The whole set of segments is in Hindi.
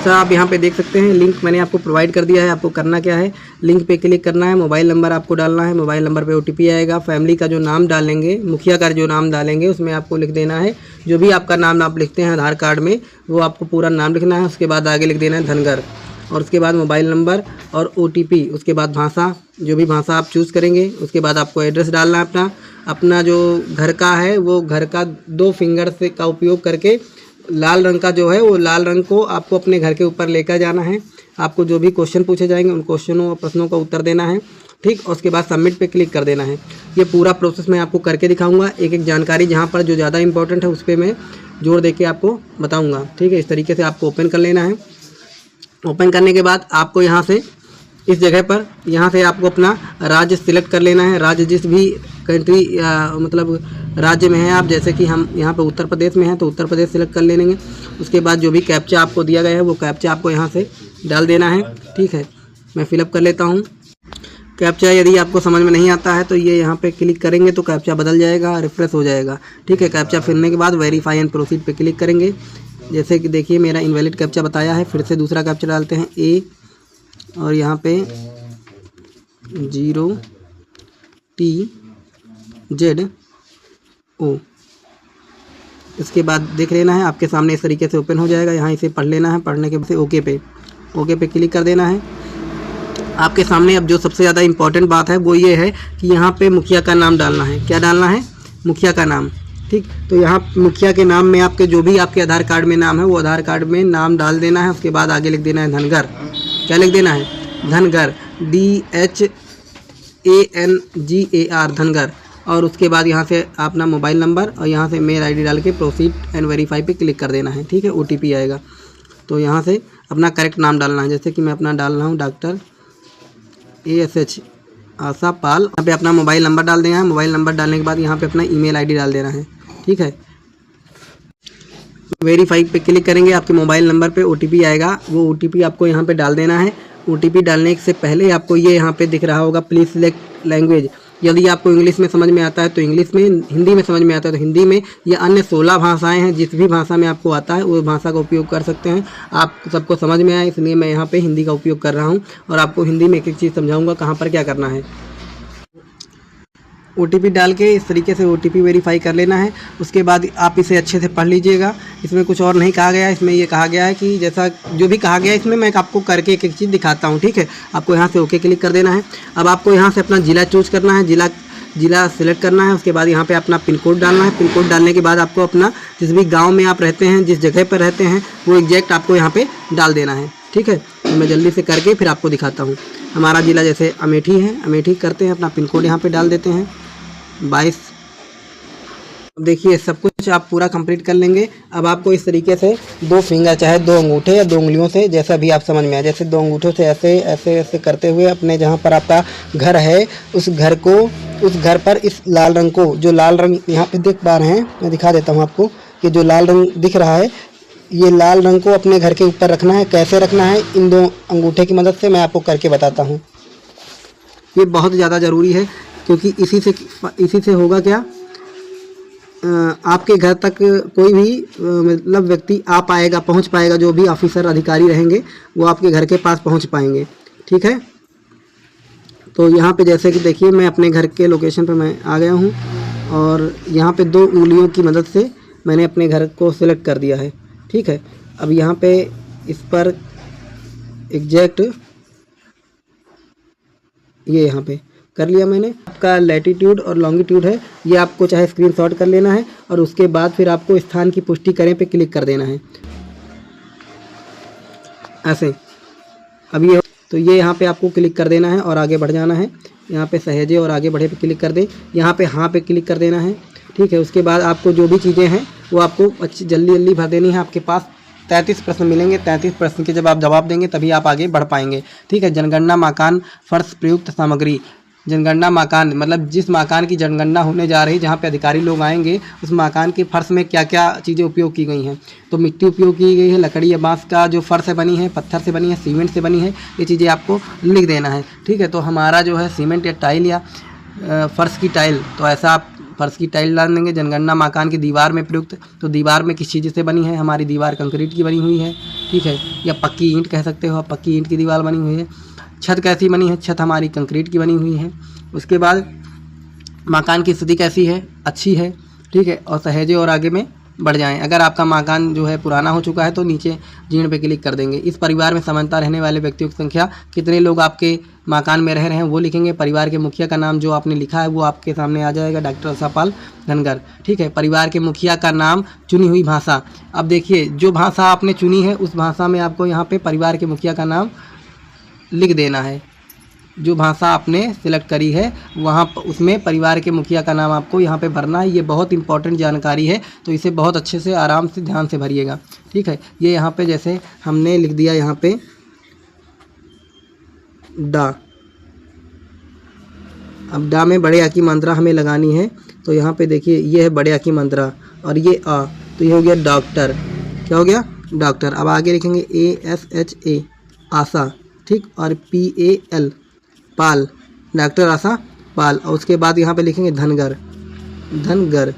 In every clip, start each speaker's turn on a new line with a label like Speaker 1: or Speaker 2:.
Speaker 1: जैसा आप यहाँ पे देख सकते हैं लिंक मैंने आपको प्रोवाइड कर दिया है। आपको करना क्या है, लिंक पे क्लिक करना है, मोबाइल नंबर आपको डालना है, मोबाइल नंबर पे OTP आएगा। फैमिली का जो नाम डालेंगे, मुखिया का जो नाम डालेंगे उसमें आपको लिख देना है जो भी आपका नाम आप लिखते हैं आधार कार्ड में वो आपको पूरा नाम लिखना है। उसके बाद आगे लिख देना है धनगर, और उसके बाद मोबाइल नंबर और OTP, उसके बाद भाषा, जो भी भाषा आप चूज़ करेंगे। उसके बाद आपको एड्रेस डालना है अपना जो घर का है वो घर का 2 फिंगर से का उपयोग करके लाल रंग का जो है वो लाल रंग को आपको अपने घर के ऊपर लेकर जाना है। आपको जो भी क्वेश्चन पूछे जाएंगे उन क्वेश्चनों और प्रश्नों का उत्तर देना है, ठीक। और उसके बाद सबमिट पे क्लिक कर देना है। ये पूरा प्रोसेस मैं आपको करके दिखाऊंगा। एक एक जानकारी जहाँ पर जो ज़्यादा इंपॉर्टेंट है उस पर मैं जोर दे के आपको बताऊँगा, ठीक है। इस तरीके से आपको ओपन कर लेना है। ओपन करने के बाद आपको यहाँ से इस जगह पर यहाँ से आपको अपना राज्य सिलेक्ट कर लेना है। राज्य जिस भी कंट्री मतलब राज्य में है आप, जैसे कि हम यहाँ पे उत्तर प्रदेश में हैं तो उत्तर प्रदेश सिलेक्ट कर लेंगे। उसके बाद जो भी कैप्चा आपको दिया गया है वो कैप्चा आपको यहाँ से डाल देना है, ठीक है। मैं फिलअप कर लेता हूँ कैप्चा। यदि आपको समझ में नहीं आता है तो ये यहाँ पे क्लिक करेंगे तो कैप्चा बदल जाएगा, रिफ्रेश हो जाएगा, ठीक है। कैप्चा फिरने के बाद वेरीफाई एंड प्रोसीड पे क्लिक करेंगे। जैसे कि देखिए मेरा इनवैलिड कैप्चा बताया है। फिर से दूसरा कैप्चा डालते हैं A और यहाँ पे 0TZO। इसके बाद देख लेना है आपके सामने इस तरीके से ओपन हो जाएगा। यहाँ इसे पढ़ लेना है, पढ़ने के बाद ओके पे क्लिक कर देना है। आपके सामने अब जो सबसे ज़्यादा इम्पॉर्टेंट बात है वो ये है कि यहाँ पे मुखिया का नाम डालना है। क्या डालना है? मुखिया का नाम, ठीक। तो यहाँ मुखिया के नाम में आपके जो भी आपके आधार कार्ड में नाम है वो आधार कार्ड में नाम डाल देना है। उसके बाद आगे लिख देना है धनगर। क्या लिख देना है? धनगर, DHANGAR, धनगर। और उसके बाद यहाँ से अपना मोबाइल नंबर और यहाँ से मेल ID डाल के प्रोसीड एंड वेरीफाई पे क्लिक कर देना है, ठीक है। OTP आएगा तो यहाँ से अपना करेक्ट नाम डालना है। जैसे कि मैं अपना डाल रहा हूँ डॉक्टर ASH आशा पाल। यहाँ पे अपना मोबाइल नंबर डाल देना है। मोबाइल नंबर डालने के बाद यहाँ पे अपना ईमेल ID डाल देना है, ठीक है। वेरीफाई पे क्लिक करेंगे, आपके मोबाइल नंबर पे OTP आएगा। वो OTP आपको यहाँ पे डाल देना है। OTP डालने से पहले आपको ये यहाँ पे दिख रहा होगा प्लीज़ सिलेक्ट लैंग्वेज। यदि आपको इंग्लिश में समझ में आता है तो इंग्लिश में, हिंदी में समझ में आता है तो हिंदी में। ये अन्य 16 भाषाएं हैं, जिस भी भाषा में आपको आता है वो भाषा का उपयोग कर सकते हैं। आप सबको समझ में आए इसलिए मैं यहाँ पे हिंदी का उपयोग कर रहा हूँ और आपको हिंदी में एक एक चीज़ समझाऊँगा कहाँ पर क्या करना है। OTP डाल के इस तरीके से OTP वेरीफाई कर लेना है। उसके बाद आप इसे अच्छे से पढ़ लीजिएगा। इसमें कुछ और नहीं कहा गया है, इसमें ये कहा गया है कि जैसा जो भी कहा गया है इसमें मैं आपको करके एक एक चीज़ दिखाता हूँ, ठीक है। आपको यहाँ से ओके क्लिक कर देना है। अब आपको यहाँ से अपना ज़िला चूज़ करना है, ज़िला सेलेक्ट करना है। उसके बाद यहाँ पे अपना पिन कोड डालना है। पिन कोड डालने के बाद आपको अपना जिस भी गाँव में आप रहते हैं, जिस जगह पर रहते हैं वो एग्जैक्ट आपको यहाँ पर डाल देना है, ठीक है। तो मैं जल्दी से करके फिर आपको दिखाता हूँ। हमारा ज़िला जैसे अमेठी है, अमेठी करते हैं, अपना पिन कोड यहाँ पर डाल देते हैं 22। देखिए सब कुछ आप पूरा कंप्लीट कर लेंगे। अब आपको इस तरीके से 2 फिंगर, चाहे 2 अंगूठे या 2 उंगलियों से, जैसा भी आप समझ में आए, जैसे 2 अंगूठों से ऐसे ऐसे ऐसे करते हुए अपने जहाँ पर आपका घर है उस घर को, उस घर पर इस लाल रंग को, जो लाल रंग यहाँ पे देख पा रहे हैं, मैं दिखा देता हूँ आपको कि जो लाल रंग दिख रहा है ये लाल रंग को अपने घर के ऊपर रखना है। कैसे रखना है? इन 2 अंगूठे की मदद से मैं आपको करके बताता हूँ। ये बहुत ज़्यादा ज़रूरी है क्योंकि इसी से होगा क्या, आपके घर तक कोई भी मतलब व्यक्ति आ पाएगा, पहुंच पाएगा। जो भी ऑफिसर अधिकारी रहेंगे वो आपके घर के पास पहुंच पाएंगे, ठीक है। तो यहाँ पे जैसे कि देखिए मैं अपने घर के लोकेशन पे मैं आ गया हूँ और यहाँ पे 2 उंगलियों की मदद से मैंने अपने घर को सिलेक्ट कर दिया है, ठीक है। अब यहाँ पे इस पर एग्जैक्ट ये यहाँ पे कर लिया मैंने। आपका लैटिट्यूड और लॉन्गिट्यूड है, ये आपको चाहे स्क्रीनशॉट कर लेना है और उसके बाद फिर आपको स्थान की पुष्टि करें पे क्लिक कर देना है ऐसे। अब ये तो ये यहाँ पे आपको क्लिक कर देना है और आगे बढ़ जाना है। यहाँ पे सहेजे और आगे बढ़े पे क्लिक कर दें। यहाँ पे हाँ पे क्लिक कर देना है, ठीक है। उसके बाद आपको जो भी चीज़ें हैं वो आपको अच्छी जल्दी भर देनी है। आपके पास 33 प्रश्न मिलेंगे। 33 प्रश्न के जब आप जवाब देंगे तभी आप आगे बढ़ पाएंगे, ठीक है। जनगणना मकान फर्श प्रयुक्त सामग्री। जनगणना मकान मतलब जिस मकान की जनगणना होने जा रही, जहाँ पे अधिकारी लोग आएंगे, उस मकान के फर्श में क्या क्या चीज़ें उपयोग की गई हैं। तो मिट्टी उपयोग की गई है, लकड़ी या बांस का जो फर्श से बनी है, पत्थर से बनी है, सीमेंट से बनी है, ये चीज़ें आपको लिख देना है, ठीक है। तो हमारा जो है सीमेंट या टाइल या फर्श की टाइल, तो ऐसा आप फर्श की टाइल डाल देंगे। जनगणना मकान की दीवार में प्रयुक्त, तो दीवार में किस चीज़ से बनी है, हमारी दीवार कंक्रीट की बनी हुई है, ठीक है, या पक्की ईंट कह सकते हो आप, पक्की ईंट की दीवार बनी हुई है। छत कैसी बनी है, छत हमारी कंक्रीट की बनी हुई है। उसके बाद मकान की स्थिति कैसी है, अच्छी है, ठीक है, और सहेजे और आगे में बढ़ जाएं। अगर आपका मकान जो है पुराना हो चुका है तो नीचे जीर्ण पे क्लिक कर देंगे। इस परिवार में समानता रहने वाले व्यक्तियों की संख्या, कितने लोग आपके मकान में रह रहे हैं वो लिखेंगे। परिवार के मुखिया का नाम जो आपने लिखा है वो आपके सामने आ जाएगा, डॉक्टर आशापाल धनगर, ठीक है। परिवार के मुखिया का नाम, चुनी हुई भाषा। अब देखिए जो भाषा आपने चुनी है उस भाषा में आपको यहाँ पे परिवार के मुखिया का नाम लिख देना है। जो भाषा आपने सिलेक्ट करी है वहाँ उसमें परिवार के मुखिया का नाम आपको यहाँ पे भरना है। ये बहुत इंपॉर्टेंट जानकारी है, तो इसे बहुत अच्छे से आराम से ध्यान से भरिएगा, ठीक है। ये यहाँ पे जैसे हमने लिख दिया यहाँ पे डा, अब डा में बड़े आ की मात्रा हमें लगानी है, तो यहाँ पे देखिए ये है बड़े आ की मात्रा और ये आ, तो ये हो गया डॉक्टर, क्या हो गया, डॉक्टर। अब आगे लिखेंगे ASHA आशा, ठीक, और PAL पाल, डॉक्टर आशा पाल। और उसके बाद यहाँ पे लिखेंगे धनगर, धनगर,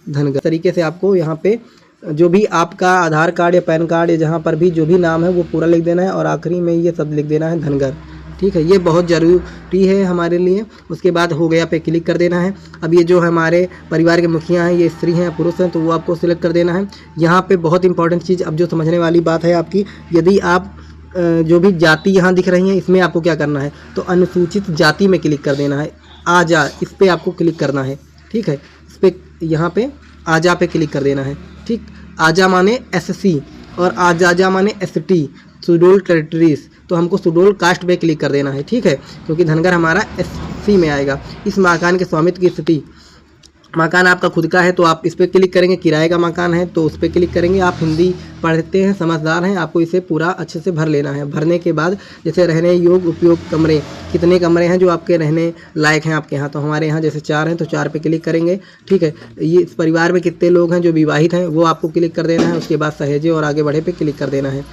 Speaker 1: धनगर। तरीके से आपको यहाँ पे जो भी आपका आधार कार्ड या पैन कार्ड या जहाँ पर भी जो भी नाम है वो पूरा लिख देना है और आखिरी में ये सब लिख देना है धनगर, ठीक है। ये बहुत ज़रूरी है हमारे लिए। उसके बाद हो गया पे क्लिक कर देना है। अब ये जो हमारे परिवार के मुखिया हैं ये स्त्री हैं पुरुष हैं तो वो आपको सिलेक्ट कर देना है। यहाँ पे बहुत इंपॉर्टेंट चीज़ अब जो समझने वाली बात है आपकी, यदि आप जो भी जाति यहाँ दिख रही हैं इसमें आपको क्या करना है, तो अनुसूचित जाति में क्लिक कर देना है। आजा, इस पर आपको क्लिक करना है, ठीक है। इस पर यहाँ पे आजा पे क्लिक कर देना है, ठीक। आजा माने SC और आजा माने ST, शेड्यूल टेरिटरीज, तो हमको शेड्यूल कास्ट पे क्लिक कर देना है, ठीक है, क्योंकि धनगर हमारा SC में आएगा। इस मकान के स्वामित्व की स्थिति, मकान आपका खुद का है तो आप इस पर क्लिक करेंगे। किराए का मकान है तो उस पर क्लिक करेंगे। आप हिंदी पढ़ते हैं, समझदार हैं, आपको इसे पूरा अच्छे से भर लेना है। भरने के बाद जैसे रहने योग्य उपयोग कमरे, कितने कमरे हैं जो आपके रहने लायक हैं आपके यहाँ, तो हमारे यहाँ जैसे 4 हैं तो 4 पे क्लिक करेंगे, ठीक है। ये इस परिवार में कितने लोग हैं जो विवाहित हैं वो आपको क्लिक कर देना है। उसके बाद सहेजे और आगे बढ़े पे क्लिक कर देना है,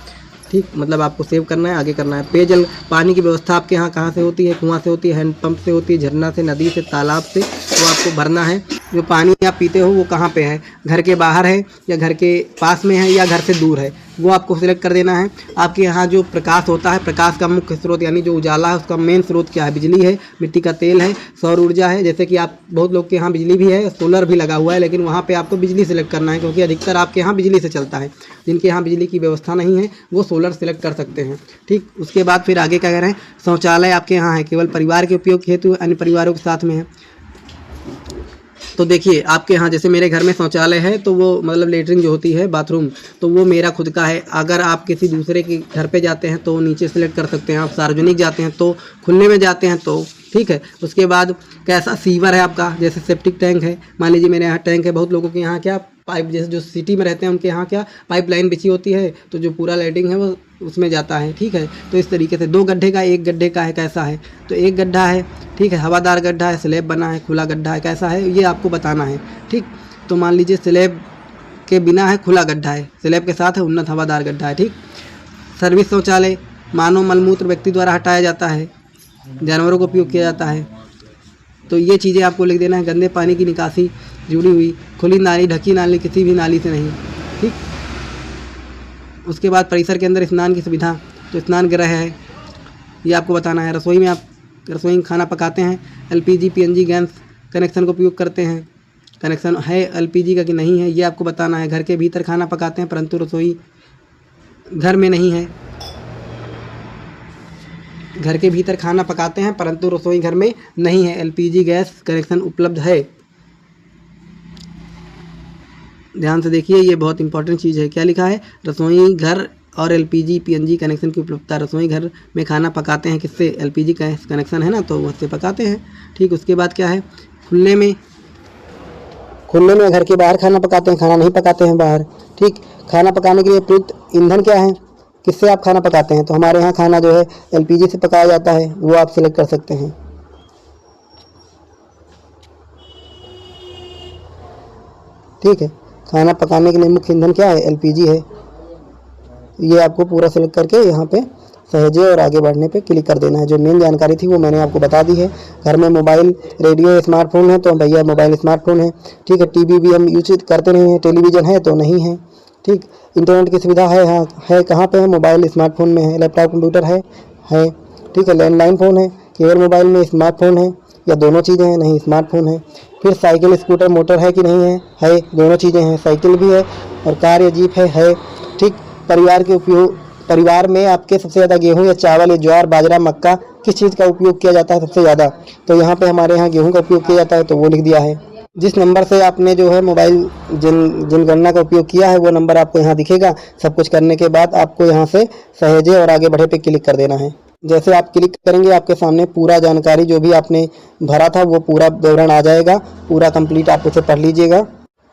Speaker 1: ठीक, मतलब आपको सेव करना है, आगे करना है। पेयजल पानी की व्यवस्था आपके यहाँ कहाँ से होती है, कुआं से होती है, हैंडपंप से होती है, झरना से, नदी से, तालाब से, वो आपको भरना है। जो पानी आप पीते हो वो कहाँ पे है, घर के बाहर है या घर के पास में है या घर से दूर है, वो आपको सिलेक्ट कर देना है। आपके यहाँ जो प्रकाश होता है, प्रकाश का मुख्य स्रोत यानी जो उजाला है उसका मेन स्रोत क्या है, बिजली है, मिट्टी का तेल है, सौर ऊर्जा है। जैसे कि आप बहुत लोग के यहाँ बिजली भी है, सोलर भी लगा हुआ है, लेकिन वहाँ पे आपको बिजली सिलेक्ट करना है क्योंकि अधिकतर आपके यहाँ बिजली से चलता है। जिनके यहाँ बिजली की व्यवस्था नहीं है वो सोलर सिलेक्ट कर सकते हैं, ठीक। उसके बाद फिर आगे क्या कह रहे हैं, शौचालय आपके यहाँ है, केवल परिवार के उपयोग हेतु अन्य परिवारों के साथ में है। तो देखिए आपके यहाँ जैसे मेरे घर में शौचालय है तो वो मतलब लेटरिन जो होती है, बाथरूम, तो वो मेरा खुद का है। अगर आप किसी दूसरे के घर पे जाते हैं तो नीचे सेलेक्ट कर सकते हैं। आप सार्वजनिक जाते हैं तो खुले में जाते हैं तो, ठीक है। उसके बाद कैसा सीवर है आपका, जैसे सेप्टिक टैंक है, मान लीजिए मेरे यहाँ टैंक है, बहुत लोगों के यहाँ क्या पाइप, जैसे जो सिटी में रहते हैं उनके यहाँ क्या पाइपलाइन बिछी होती है तो जो पूरा लाइटिंग है वो उसमें जाता है, ठीक है। तो इस तरीके से 2 गड्ढे का, 1 गड्ढे का है, कैसा है, तो 1 गड्ढा है, ठीक है, हवादार गड्ढा है, स्लैब बना है, खुला गड्ढा है, कैसा है ये आपको बताना है, ठीक। तो मान लीजिए स्लैब के बिना है, खुला गड्ढा है, स्लैब के साथ है उन्नत हवादार गड्ढा है, ठीक। सर्विस शौचालय, मानव मलमूत्र व्यक्ति द्वारा हटाया जाता है, जानवरों को उपयोग किया जाता है, तो ये चीज़ें आपको लिख देना है। गंदे पानी की निकासी जुड़ी हुई, खुली नाली, ढकी नाली, किसी भी नाली से नहीं, ठीक। उसके बाद परिसर के अंदर स्नान की सुविधा, तो स्नान गृह है, ये आपको बताना है। रसोई में आप रसोई में खाना पकाते हैं, LPG PNG गैस कनेक्शन का उपयोग करते हैं, कनेक्शन है LPG का कि नहीं है ये आपको बताना है। घर के भीतर खाना पकाते हैं परंतु रसोई घर में नहीं है, घर के भीतर खाना पकाते हैं परंतु रसोई घर में नहीं है, LPG गैस कनेक्शन उपलब्ध है। ध्यान से देखिए ये बहुत इंपॉर्टेंट चीज़ है। क्या लिखा है, रसोई घर और LPG PNG कनेक्शन की उपलब्धता। रसोई घर में खाना पकाते हैं किससे, LPG गैस कनेक्शन है ना तो उससे पकाते हैं, ठीक। उसके बाद क्या है, खुले में घर के बाहर खाना पकाते हैं, खाना नहीं पकाते हैं बाहर, ठीक। खाना पकाने के लिए प्रयुक्त ईंधन क्या है, किससे आप खाना पकाते हैं, तो हमारे यहाँ खाना जो है LPG से पकाया जाता है, वो आप सिलेक्ट कर सकते हैं, ठीक है। खाना पकाने के लिए मुख्य ईंधन क्या है, LPG है, ये आपको पूरा सिलेक्ट करके यहाँ पे सहेजे और आगे बढ़ने पे क्लिक कर देना है। जो मेन जानकारी थी वो मैंने आपको बता दी है। घर में मोबाइल, रेडियो, स्मार्टफोन है तो भैया मोबाइल स्मार्टफोन है, ठीक है। टीवी भी हम यूज करते नहीं हैं, टेलीविज़न है तो नहीं है, ठीक। इंटरनेट की सुविधा है, हाँ है, कहाँ पे है? मोबाइल स्मार्टफोन में है। लैपटॉप कंप्यूटर है, ठीक है। लैंडलाइन फ़ोन है, केवल मोबाइल में स्मार्टफोन है या दोनों चीज़ें हैं? नहीं, स्मार्टफोन है। फिर साइकिल, स्कूटर, मोटर है कि नहीं है? दोनों चीज़ें हैं। साइकिल भी है और कार या जीप है, ठीक। परिवार के उपयोग, परिवार में आपके सबसे ज़्यादा गेहूँ या चावल या ज्वार, बाजरा, मक्का किस चीज़ का उपयोग किया जाता है सबसे ज़्यादा? तो यहाँ पे हमारे यहाँ गेहूँ का उपयोग किया जाता है, तो वो लिख दिया है। जिस नंबर से आपने जो है मोबाइल जनगणना का उपयोग किया है वो नंबर आपको यहाँ दिखेगा। सब कुछ करने के बाद आपको यहाँ से सहेजे और आगे बढ़े पे क्लिक कर देना है। जैसे आप क्लिक करेंगे आपके सामने पूरा जानकारी जो भी आपने भरा था वो पूरा विवरण आ जाएगा, पूरा कंप्लीट। आप उसे पढ़ लीजिएगा।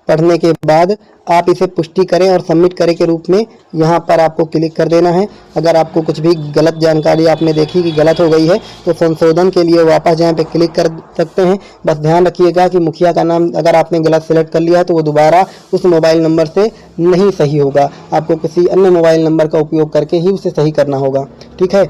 Speaker 1: पढ़ने के बाद आप इसे पुष्टि करें और सबमिट करें के रूप में यहाँ पर आपको क्लिक कर देना है। अगर आपको कुछ भी गलत जानकारी आपने देखी कि गलत हो गई है तो संशोधन के लिए वापस जहाँ पे क्लिक कर सकते हैं। बस ध्यान रखिएगा कि मुखिया का नाम अगर आपने गलत सेलेक्ट कर लिया है तो वो दोबारा उस मोबाइल नंबर से नहीं सही होगा। आपको किसी अन्य मोबाइल नंबर का उपयोग करके ही उसे सही करना होगा, ठीक है।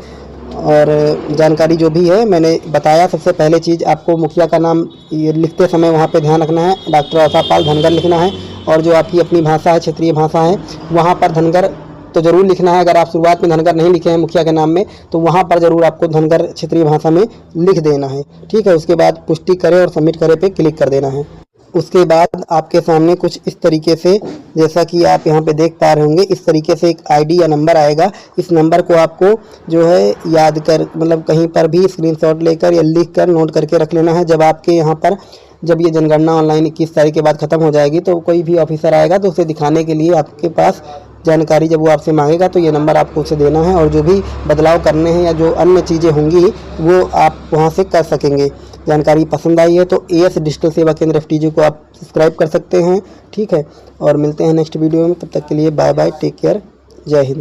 Speaker 1: और जानकारी जो भी है मैंने बताया। सबसे पहले चीज़ आपको मुखिया का नाम ये लिखते समय वहाँ पे ध्यान रखना है, डॉक्टर आशापाल धनगर लिखना है। और जो आपकी अपनी भाषा है, क्षेत्रीय भाषा है, वहाँ पर धनगर तो ज़रूर लिखना है। अगर आप शुरुआत में धनगर नहीं लिखे हैं मुखिया के नाम में तो वहाँ पर ज़रूर आपको धनगर क्षेत्रीय भाषा में लिख देना है, ठीक है। उसके बाद पुष्टि करें और सबमिट करें पे क्लिक कर देना है। उसके बाद आपके सामने कुछ इस तरीके से, जैसा कि आप यहाँ पे देख पा रहे होंगे, इस तरीके से एक आईडी या नंबर आएगा। इस नंबर को आपको जो है याद कर, मतलब कहीं पर भी स्क्रीनशॉट लेकर या लिख कर नोट करके रख लेना है। जब आपके यहाँ पर जब ये जनगणना ऑनलाइन 21 तारीख के बाद ख़त्म हो जाएगी तो कोई भी ऑफिसर आएगा तो उसे दिखाने के लिए आपके पास जानकारी जब वो आपसे मांगेगा तो ये नंबर आपको उसे देना है। और जो भी बदलाव करने हैं या जो अन्य चीज़ें होंगी वो आप वहाँ से कर सकेंगे। जानकारी पसंद आई है तो AS डिजिटल सेवा केंद्र FTG को आप सब्सक्राइब कर सकते हैं, ठीक है। और मिलते हैं नेक्स्ट वीडियो में, तब तक के लिए बाय बाय, टेक केयर, जय हिंद।